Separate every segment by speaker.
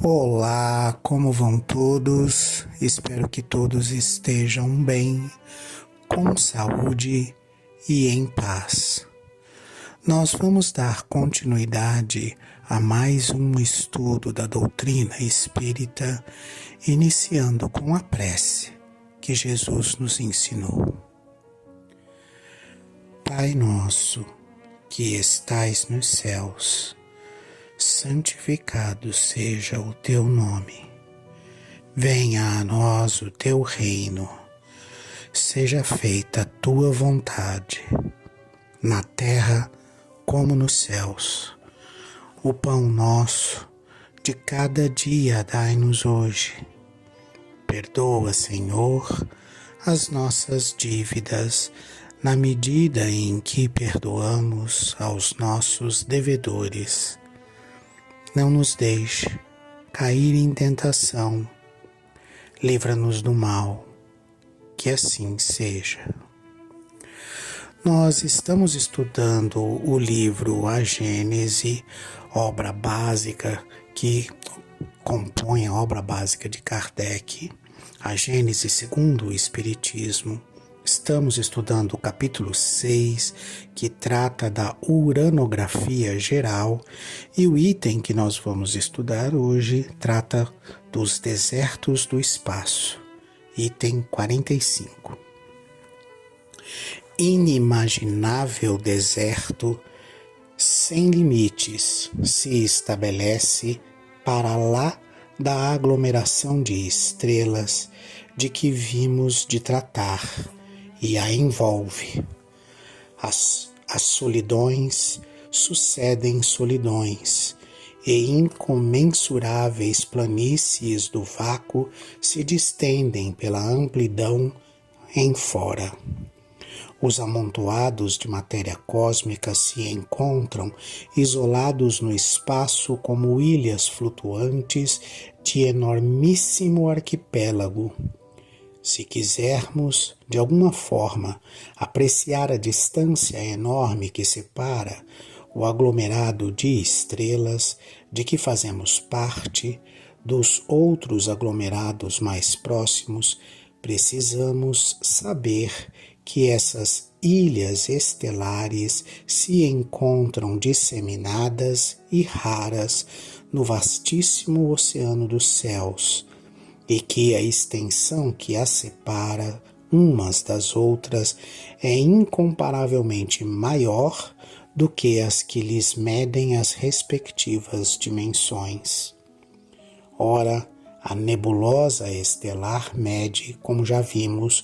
Speaker 1: Olá, como vão todos? Espero que todos estejam bem, com saúde e em paz. Nós vamos dar continuidade a mais um estudo da doutrina espírita, iniciando com a prece que Jesus nos ensinou. Pai nosso, que estais nos céus, santificado seja o teu nome. Venha a nós o teu reino. Seja feita a tua vontade, na terra como nos céus. O pão nosso de cada dia dai-nos hoje. Perdoa, Senhor, as nossas dívidas, na medida em que perdoamos aos nossos devedores. Não nos deixe cair em tentação, livra-nos do mal, que assim seja. Nós estamos estudando o livro A Gênese, obra básica que compõe a obra básica de Kardec, a Gênese segundo o Espiritismo. Estamos estudando o capítulo 6, que trata da uranografia geral, e o item que nós vamos estudar hoje trata dos desertos do espaço, item 45. Inimaginável deserto sem limites se estabelece para lá da aglomeração de estrelas de que vimos de tratar, e a envolve. As solidões sucedem solidões, e incomensuráveis planícies do vácuo se distendem pela amplidão em fora. Os amontoados de matéria cósmica se encontram isolados no espaço como ilhas flutuantes de enormíssimo arquipélago. Se quisermos, de alguma forma, apreciar a distância enorme que separa o aglomerado de estrelas de que fazemos parte dos outros aglomerados mais próximos, precisamos saber que essas ilhas estelares se encontram disseminadas e raras no vastíssimo oceano dos céus, e que a extensão que as separa umas das outras é incomparavelmente maior do que as que lhes medem as respectivas dimensões. Ora, a nebulosa estelar mede, como já vimos,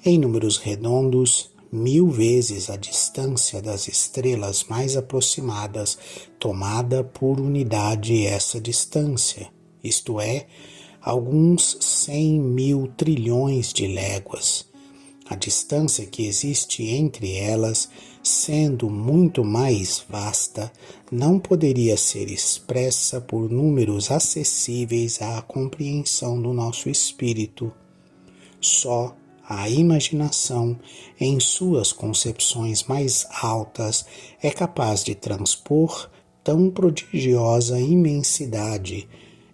Speaker 1: em números redondos, 1000 vezes a distância das estrelas mais aproximadas, tomada por unidade essa distância, isto é, alguns 100.000 trilhões de léguas. A distância que existe entre elas, sendo muito mais vasta, não poderia ser expressa por números acessíveis à compreensão do nosso espírito. Só a imaginação, em suas concepções mais altas, é capaz de transpor tão prodigiosa imensidade,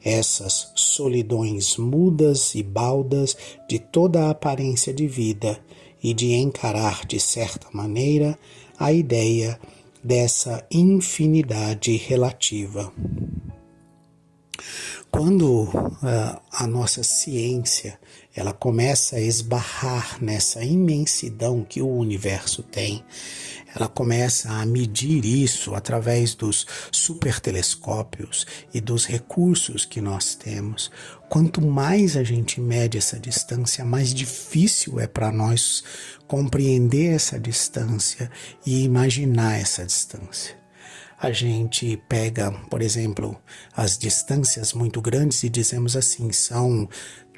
Speaker 1: essas solidões mudas e baldas de toda a aparência de vida, e de encarar de certa maneira a ideia dessa infinidade relativa. Quando a nossa ciência ela começa a esbarrar nessa imensidão que o universo tem, ela começa a medir isso através dos supertelescópios e dos recursos que nós temos. Quanto mais a gente mede essa distância, mais difícil é para nós compreender essa distância e imaginar essa distância. A gente pega, por exemplo, as distâncias muito grandes e dizemos assim, são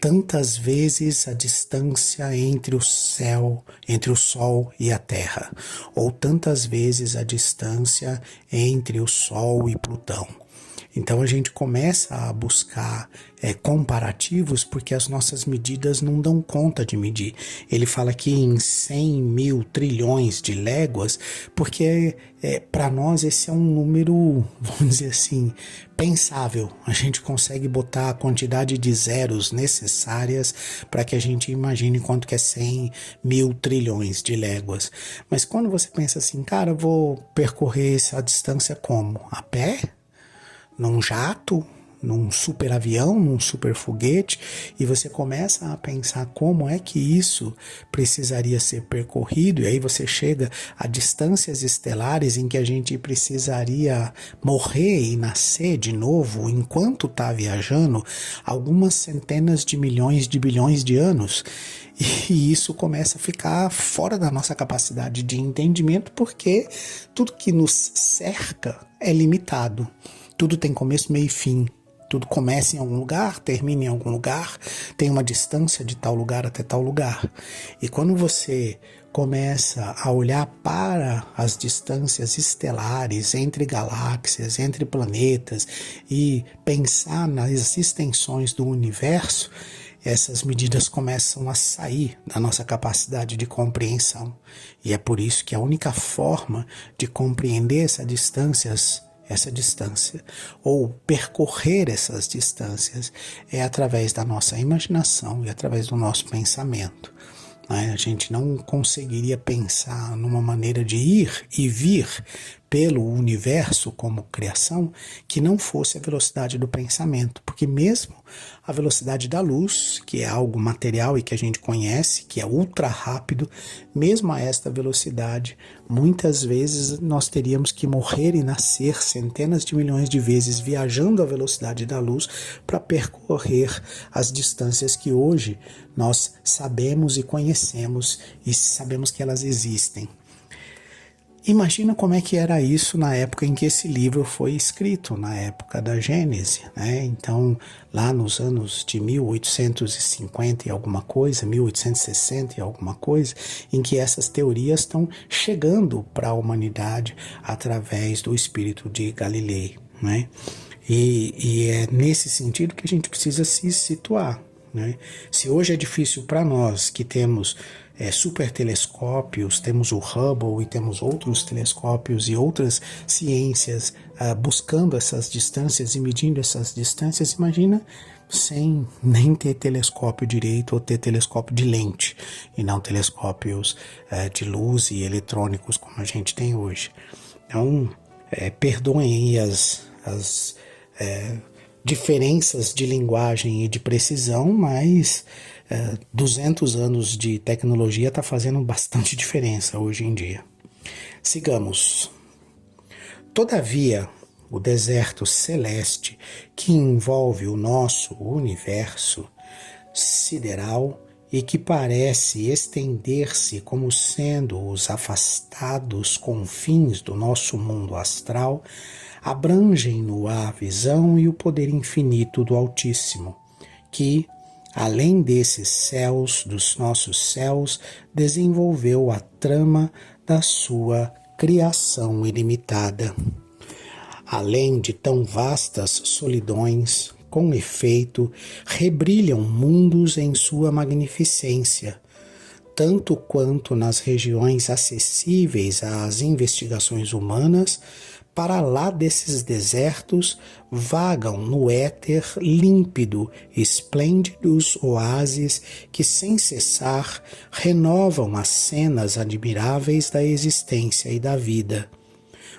Speaker 1: tantas vezes a distância entre o Sol e a Terra, ou tantas vezes a distância entre o Sol e Plutão. Então a gente começa a buscar comparativos porque as nossas medidas não dão conta de medir. Ele fala aqui em 100 mil trilhões de léguas, porque para nós esse é um número, vamos dizer assim, pensável. A gente consegue botar a quantidade de zeros necessárias para que a gente imagine quanto que é 100 mil trilhões de léguas. Mas quando você pensa assim, cara, eu vou percorrer essa distância como? A pé? Num jato? Num super avião, num super foguete, e você começa a pensar como é que isso precisaria ser percorrido, e aí você chega a distâncias estelares em que a gente precisaria morrer e nascer de novo enquanto está viajando algumas centenas de milhões de bilhões de anos. E isso começa a ficar fora da nossa capacidade de entendimento, porque tudo que nos cerca é limitado. Tudo tem começo, meio e fim. Tudo começa em algum lugar, termina em algum lugar, tem uma distância de tal lugar até tal lugar. E quando você começa a olhar para as distâncias estelares entre galáxias, entre planetas e pensar nas extensões do universo, essas medidas começam a sair da nossa capacidade de compreensão. E é por isso que a única forma de compreender essas distância ou percorrer essas distâncias é através da nossa imaginação e através do nosso pensamento. A gente não conseguiria pensar numa maneira de ir e vir pelo universo como criação que não fosse a velocidade do pensamento, porque mesmo a velocidade da luz, que é algo material e que a gente conhece, que é ultra rápido, mesmo a esta velocidade, muitas vezes nós teríamos que morrer e nascer centenas de milhões de vezes viajando à velocidade da luz para percorrer as distâncias que hoje nós sabemos e conhecemos e sabemos que elas existem. Imagina como é que era isso na época em que esse livro foi escrito, na época da Gênese, né? Então, lá nos anos de 1850 e alguma coisa, 1860 e alguma coisa, em que essas teorias estão chegando para a humanidade através do espírito de Galilei, né? E é nesse sentido que a gente precisa se situar, né? Se hoje é difícil para nós que temos super telescópios, temos o Hubble e temos outros telescópios e outras ciências buscando essas distâncias e medindo essas distâncias, imagina sem nem ter telescópio direito ou ter telescópio de lente e não telescópios de luz e eletrônicos como a gente tem hoje. Então, perdoem aí as diferenças de linguagem e de precisão, mas 200 anos de tecnologia está fazendo bastante diferença hoje em dia. Sigamos. Todavia, o deserto celeste que envolve o nosso universo sideral e que parece estender-se como sendo os afastados confins do nosso mundo astral, abrangem-no a visão e o poder infinito do Altíssimo, que, além desses céus, dos nossos céus, desenvolveu a trama da sua criação ilimitada. Além de tão vastas solidões, com efeito, rebrilham mundos em sua magnificência, tanto quanto nas regiões acessíveis às investigações humanas. Para lá desses desertos, vagam no éter límpido esplêndidos oásis que sem cessar renovam as cenas admiráveis da existência e da vida.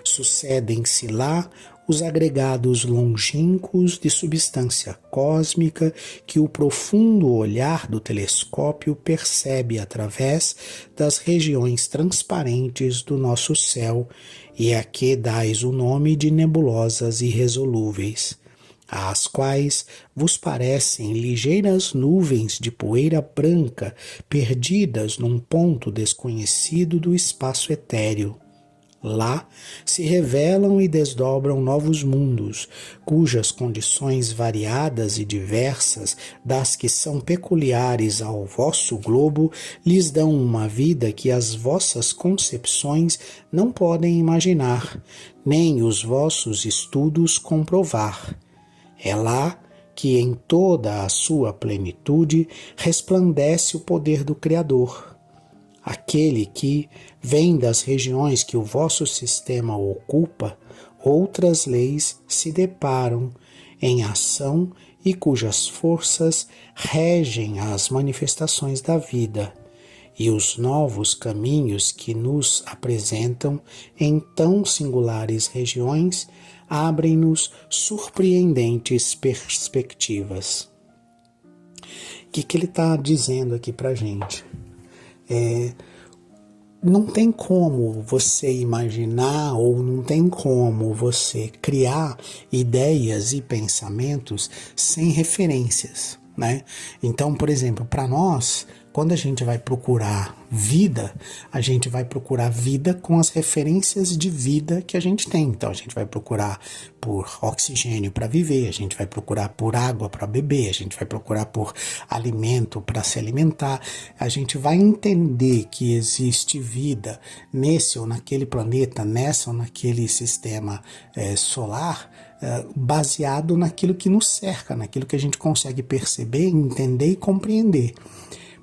Speaker 1: Sucedem-se lá os agregados longínquos de substância cósmica que o profundo olhar do telescópio percebe através das regiões transparentes do nosso céu e a que dais o nome de nebulosas irresolúveis, às quais vos parecem ligeiras nuvens de poeira branca perdidas num ponto desconhecido do espaço etéreo. Lá se revelam e desdobram novos mundos, cujas condições variadas e diversas das que são peculiares ao vosso globo lhes dão uma vida que as vossas concepções não podem imaginar, nem os vossos estudos comprovar. É lá que em toda a sua plenitude resplandece o poder do Criador. Aquele que vem das regiões que o vosso sistema ocupa, outras leis se deparam em ação e cujas forças regem as manifestações da vida, e os novos caminhos que nos apresentam em tão singulares regiões abrem-nos surpreendentes perspectivas. O que ele está dizendo aqui para a gente? Não tem como você imaginar ou não tem como você criar ideias e pensamentos sem referências, né? Então, por exemplo, para nós, quando a gente vai procurar vida, a gente vai procurar vida com as referências de vida que a gente tem. Então, a gente vai procurar por oxigênio para viver, a gente vai procurar por água para beber, a gente vai procurar por alimento para se alimentar. A gente vai entender que existe vida nesse ou naquele planeta, nessa ou naquele sistema solar, baseado naquilo que nos cerca, naquilo que a gente consegue perceber, entender e compreender.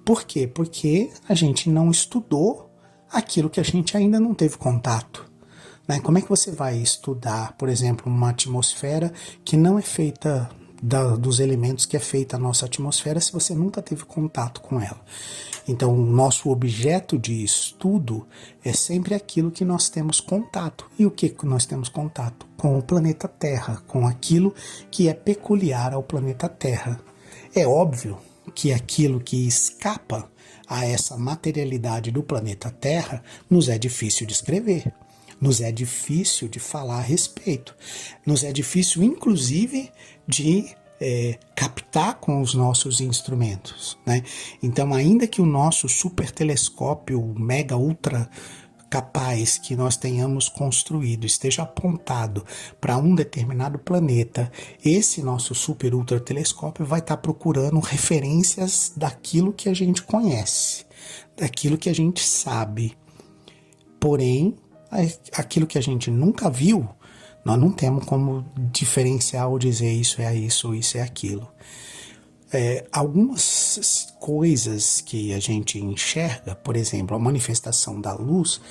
Speaker 1: Por quê? Porque a gente não estudou aquilo que a gente ainda não teve contato. Né? Como é que você vai estudar, por exemplo, uma atmosfera que não é feita dos elementos que é feita a nossa atmosfera se você nunca teve contato com ela? Então, o nosso objeto de estudo é sempre aquilo que nós temos contato. E o que nós temos contato? Com o planeta Terra, com aquilo que é peculiar ao planeta Terra. É óbvio que aquilo que escapa a essa materialidade do planeta Terra nos é difícil de escrever, nos é difícil de falar a respeito, nos é difícil, inclusive, de captar com os nossos instrumentos, né? Então, ainda que o nosso super telescópio mega ultra capaz que nós tenhamos construído esteja apontado para um determinado planeta, esse nosso super ultra telescópio vai estar procurando referências daquilo que a gente conhece, daquilo que a gente sabe. Porém, aquilo que a gente nunca viu, nós não temos como diferenciar ou dizer isso é isso ou isso é aquilo. Algumas coisas que a gente enxerga, por exemplo, a manifestação da luz,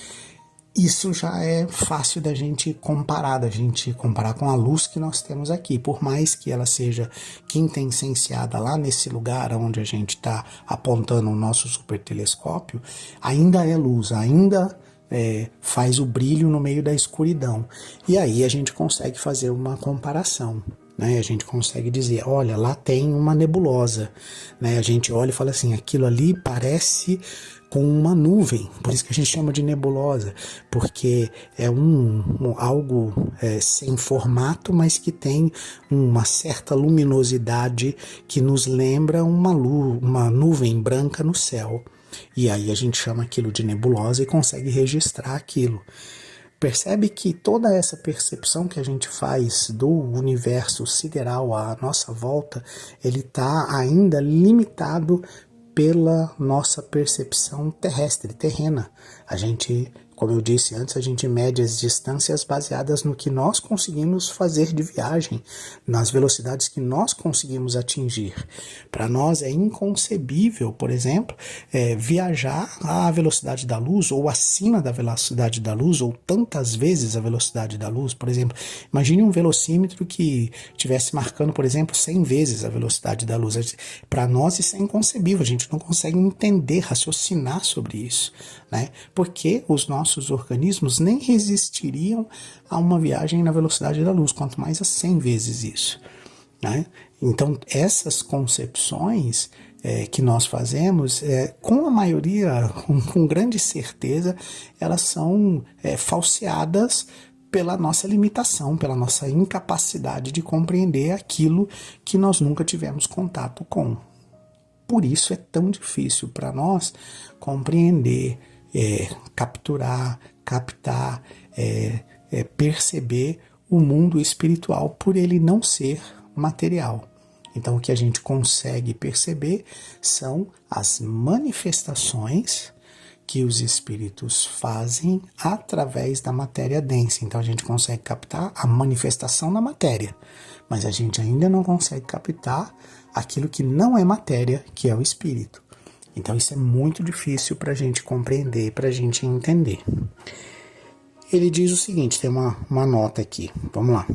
Speaker 1: isso já é fácil da gente comparar com a luz que nós temos aqui. Por mais que ela seja quintessenciada lá nesse lugar onde a gente está apontando o nosso super telescópio, ainda é luz, ainda faz o brilho no meio da escuridão. E aí a gente consegue fazer uma comparação. Né? A gente consegue dizer, olha, lá tem uma nebulosa, né? A gente olha e fala assim, aquilo ali parece com uma nuvem, por isso que a gente chama de nebulosa, porque é algo sem formato, mas que tem uma certa luminosidade que nos lembra uma nuvem branca no céu. E aí a gente chama aquilo de nebulosa e consegue registrar aquilo. Percebe que toda essa percepção que a gente faz do universo sideral à nossa volta, ele está ainda limitado pela nossa percepção terrestre, terrena. A gente, como eu disse antes, a gente mede as distâncias baseadas no que nós conseguimos fazer de viagem, nas velocidades que nós conseguimos atingir. Para nós é inconcebível, por exemplo, viajar à velocidade da luz ou acima da velocidade da luz ou tantas vezes a velocidade da luz. Por exemplo, imagine um velocímetro que estivesse marcando, por exemplo, 100 vezes a velocidade da luz. Para nós isso é inconcebível, a gente não consegue entender, raciocinar sobre isso, né? Porque os nossos organismos nem resistiriam a uma viagem na velocidade da luz, quanto mais a 100 vezes isso, né? Então, essas concepções que nós fazemos, com a maioria, com grande certeza, elas são falseadas pela nossa limitação, pela nossa incapacidade de compreender aquilo que nós nunca tivemos contato com. Por isso é tão difícil para nós compreender, capturar, captar perceber o mundo espiritual por ele não ser material. Então, o que a gente consegue perceber são as manifestações que os espíritos fazem através da matéria densa. Então, a gente consegue captar a manifestação na matéria, mas a gente ainda não consegue captar aquilo que não é matéria, que é o espírito. Então, isso é muito difícil para a gente compreender, para a gente entender. Ele diz o seguinte, tem uma nota aqui, vamos lá.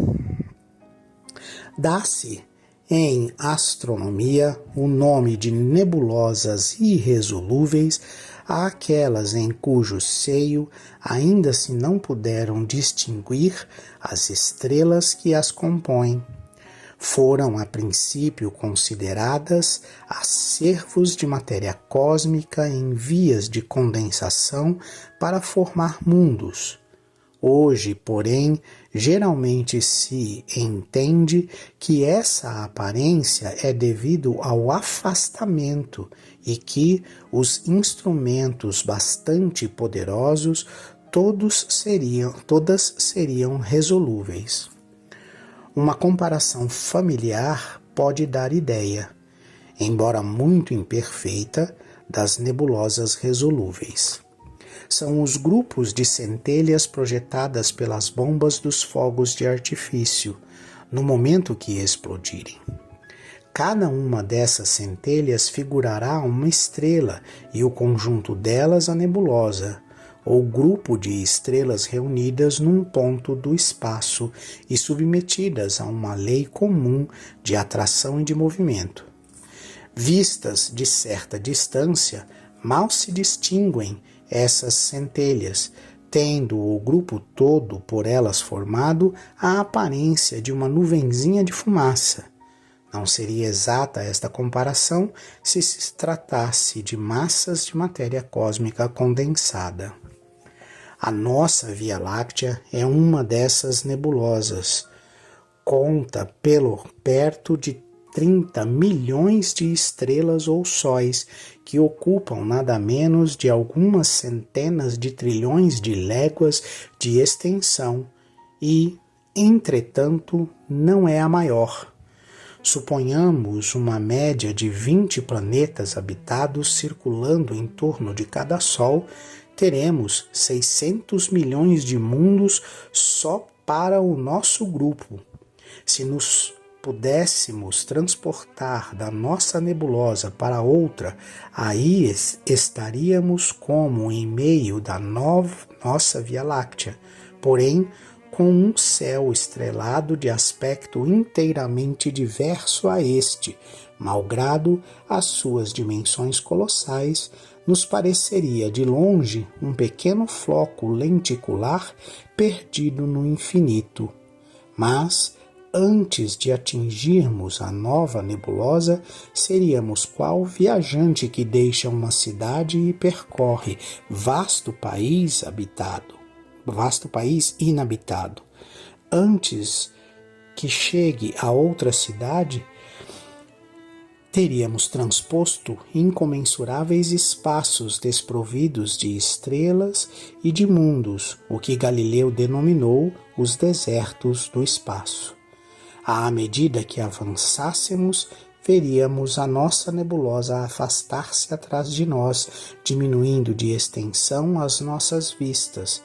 Speaker 1: Dá-se em astronomia o nome de nebulosas irresolúveis àquelas em cujo seio ainda se não puderam distinguir as estrelas que as compõem. Foram a princípio consideradas acervos de matéria cósmica em vias de condensação para formar mundos. Hoje, porém, geralmente se entende que essa aparência é devido ao afastamento e que os instrumentos bastante poderosos todas seriam resolúveis. Uma comparação familiar pode dar ideia, embora muito imperfeita, das nebulosas resolúveis. São os grupos de centelhas projetadas pelas bombas dos fogos de artifício, no momento que explodirem. Cada uma dessas centelhas figurará uma estrela e o conjunto delas a nebulosa, ou grupo de estrelas reunidas num ponto do espaço e submetidas a uma lei comum de atração e de movimento. Vistas de certa distância, mal se distinguem essas centelhas, tendo o grupo todo por elas formado a aparência de uma nuvenzinha de fumaça. Não seria exata esta comparação se se tratasse de massas de matéria cósmica condensada. A nossa Via Láctea é uma dessas nebulosas. Conta perto de 30 milhões de estrelas ou sóis que ocupam nada menos de algumas centenas de trilhões de léguas de extensão e, entretanto, não é a maior. Suponhamos uma média de 20 planetas habitados circulando em torno de cada Sol, teremos 600 milhões de mundos só para o nosso grupo. Se nos pudéssemos transportar da nossa nebulosa para outra, aí estaríamos como em meio da nossa Via Láctea, porém com um céu estrelado de aspecto inteiramente diverso a este, malgrado as suas dimensões colossais, nos pareceria de longe um pequeno floco lenticular perdido no infinito. Mas, antes de atingirmos a nova nebulosa, seríamos qual viajante que deixa uma cidade e percorre vasto país inabitado. Antes que chegue a outra cidade, teríamos transposto incomensuráveis espaços desprovidos de estrelas e de mundos, o que Galileu denominou os desertos do espaço. À medida que avançássemos, veríamos a nossa nebulosa afastar-se atrás de nós, diminuindo de extensão as nossas vistas,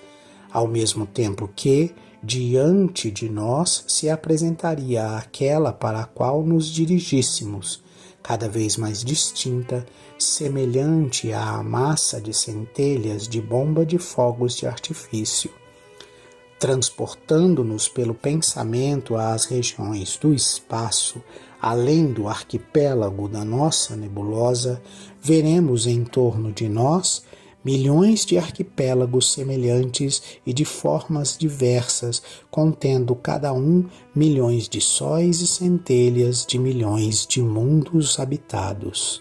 Speaker 1: ao mesmo tempo que, diante de nós, se apresentaria aquela para a qual nos dirigíssemos, cada vez mais distinta, semelhante à massa de centelhas de bomba de fogos de artifício. Transportando-nos pelo pensamento às regiões do espaço, além do arquipélago da nossa nebulosa, veremos em torno de nós milhões de arquipélagos semelhantes e de formas diversas, contendo cada um milhões de sóis e centelhas de milhões de mundos habitados.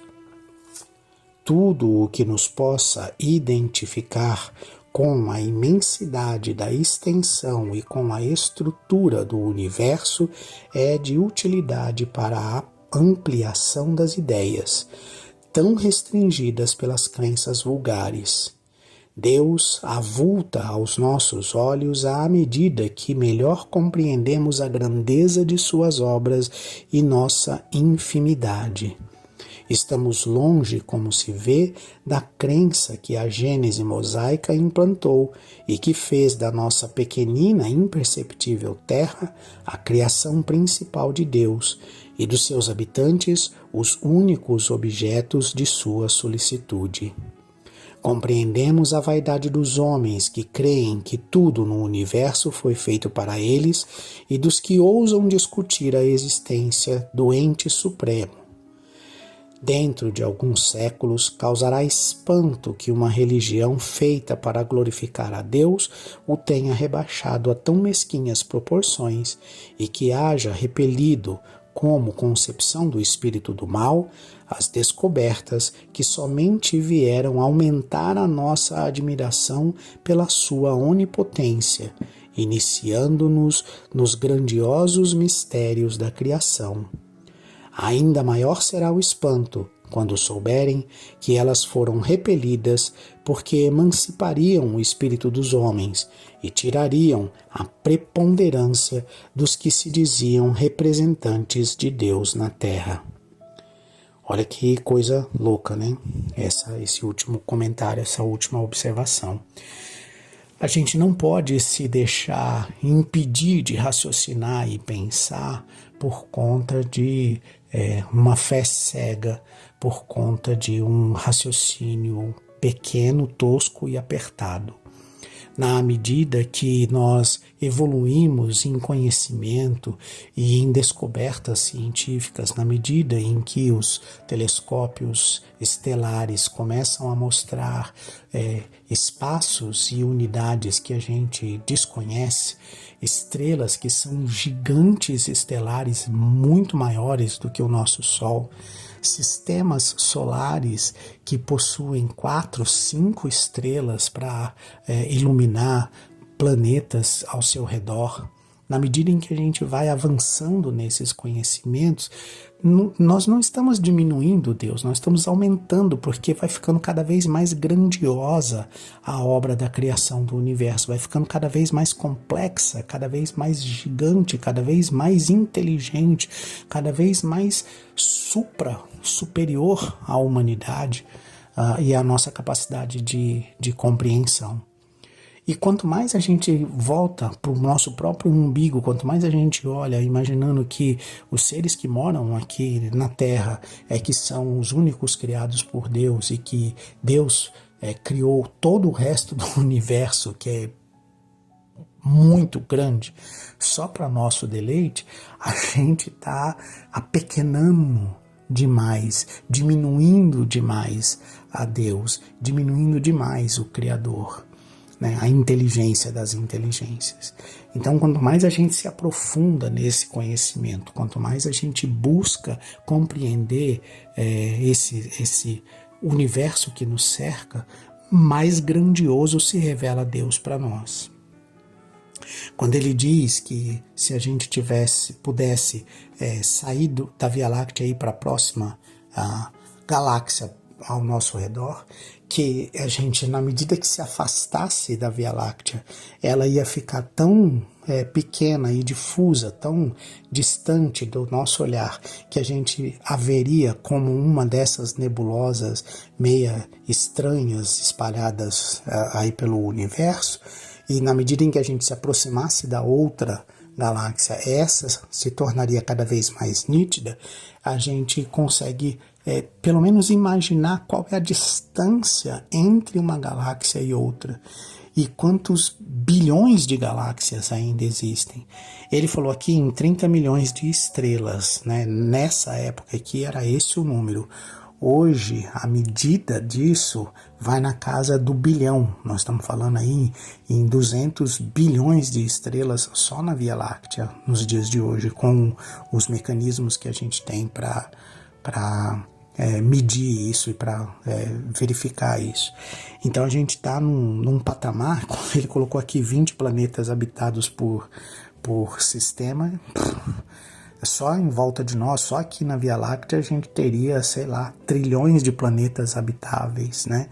Speaker 1: Tudo o que nos possa identificar com a imensidade da extensão e com a estrutura do universo é de utilidade para a ampliação das ideias, tão restringidas pelas crenças vulgares. Deus avulta aos nossos olhos à medida que melhor compreendemos a grandeza de suas obras e nossa infinidade. Estamos longe, como se vê, da crença que a Gênese mosaica implantou e que fez da nossa pequenina e imperceptível terra a criação principal de Deus e dos seus habitantes os únicos objetos de sua solicitude. Compreendemos a vaidade dos homens que creem que tudo no universo foi feito para eles e dos que ousam discutir a existência do ente supremo. Dentro de alguns séculos, causará espanto que uma religião feita para glorificar a Deus o tenha rebaixado a tão mesquinhas proporções e que haja repelido, como concepção do espírito do mal, as descobertas que somente vieram aumentar a nossa admiração pela sua onipotência, iniciando-nos nos grandiosos mistérios da criação. Ainda maior será o espanto quando souberem que elas foram repelidas porque emancipariam o espírito dos homens e tirariam a preponderância dos que se diziam representantes de Deus na terra. Olha que coisa louca, né? Esse último comentário, essa última observação. A gente não pode se deixar impedir de raciocinar e pensar por conta de uma fé cega, por conta de um raciocínio pequeno, tosco e apertado. Na medida que nós evoluímos em conhecimento e em descobertas científicas, na medida em que os telescópios estelares começam a mostrar espaços e unidades que a gente desconhece, estrelas que são gigantes estelares muito maiores do que o nosso Sol, sistemas solares que possuem 4, 5 estrelas para iluminar planetas ao seu redor. Na medida em que a gente vai avançando nesses conhecimentos, nós não estamos diminuindo Deus, nós estamos aumentando, porque vai ficando cada vez mais grandiosa a obra da criação do universo, vai ficando cada vez mais complexa, cada vez mais gigante, cada vez mais inteligente, cada vez mais superior à humanidade e à nossa capacidade de compreensão. E quanto mais a gente volta para o nosso próprio umbigo, quanto mais a gente olha imaginando que os seres que moram aqui na Terra que são os únicos criados por Deus e que Deus criou todo o resto do universo, que é muito grande, só para nosso deleite, a gente está apequenando demais, diminuindo demais a Deus, diminuindo demais o Criador. A inteligência das inteligências. Então, quanto mais a gente se aprofunda nesse conhecimento, quanto mais a gente busca compreender esse universo que nos cerca, mais grandioso se revela Deus para nós. Quando ele diz que se a gente pudesse sair da Via Láctea e ir para a próxima galáxia ao nosso redor, que a gente, na medida que se afastasse da Via Láctea, ela ia ficar tão pequena e difusa, tão distante do nosso olhar, que a gente a veria como uma dessas nebulosas meia estranhas espalhadas aí pelo universo, e na medida em que a gente se aproximasse da outra galáxia, essa se tornaria cada vez mais nítida, a gente consegue pelo menos imaginar qual é a distância entre uma galáxia e outra e quantos bilhões de galáxias ainda existem. Ele falou aqui em 30 milhões de estrelas, né? Nessa época aqui era esse o número. Hoje, a medida disso vai na casa do bilhão. Nós estamos falando aí em 200 bilhões de estrelas só na Via Láctea nos dias de hoje, com os mecanismos que a gente tem para medir isso e para verificar isso. Então a gente está num patamar, ele colocou aqui 20 planetas habitados por sistema. Só em volta de nós, só aqui na Via Láctea, a gente teria, sei lá, trilhões de planetas habitáveis, né?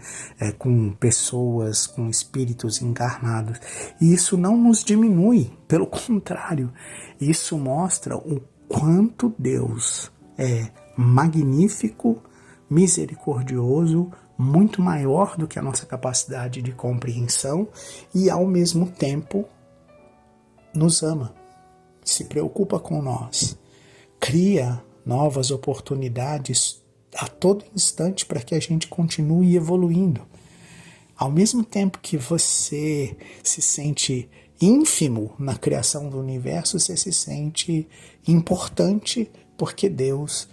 Speaker 1: Com pessoas, com espíritos encarnados. E isso não nos diminui, pelo contrário, isso mostra o quanto Deus é magnífico, misericordioso, muito maior do que a nossa capacidade de compreensão e, ao mesmo tempo, nos ama, se preocupa com nós, cria novas oportunidades a todo instante para que a gente continue evoluindo. Ao mesmo tempo que você se sente ínfimo na criação do universo, você se sente importante porque Deus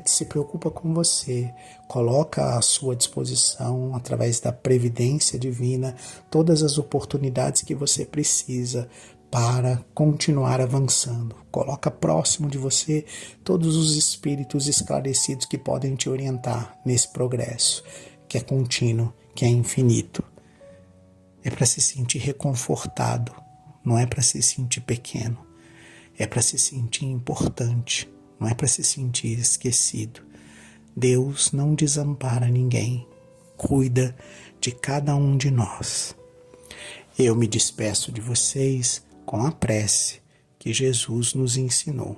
Speaker 1: se preocupa com você, coloca à sua disposição, através da previdência divina, todas as oportunidades que você precisa para continuar avançando. Coloca próximo de você todos os espíritos esclarecidos que podem te orientar nesse progresso, que é contínuo, que é infinito. É para se sentir reconfortado, não é para se sentir pequeno, é para se sentir importante, não é para se sentir esquecido. Deus não desampara ninguém, cuida de cada um de nós. Eu me despeço de vocês com a prece que Jesus nos ensinou.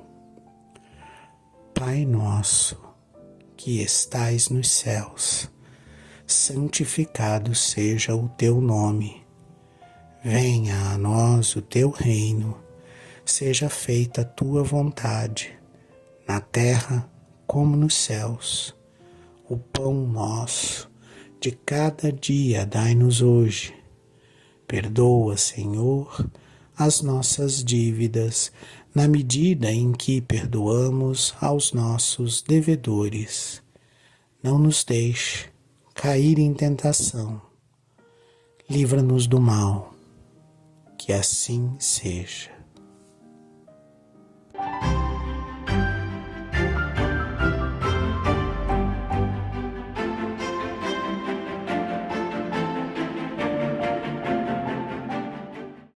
Speaker 1: Pai nosso, que estais nos céus, santificado seja o teu nome. Venha a nós o teu reino, seja feita a tua vontade, na terra como nos céus. O pão nosso de cada dia dai-nos hoje. Perdoa, Senhor, as nossas dívidas, na medida em que perdoamos aos nossos devedores. Não nos deixe cair em tentação. Livra-nos do mal. Que assim seja.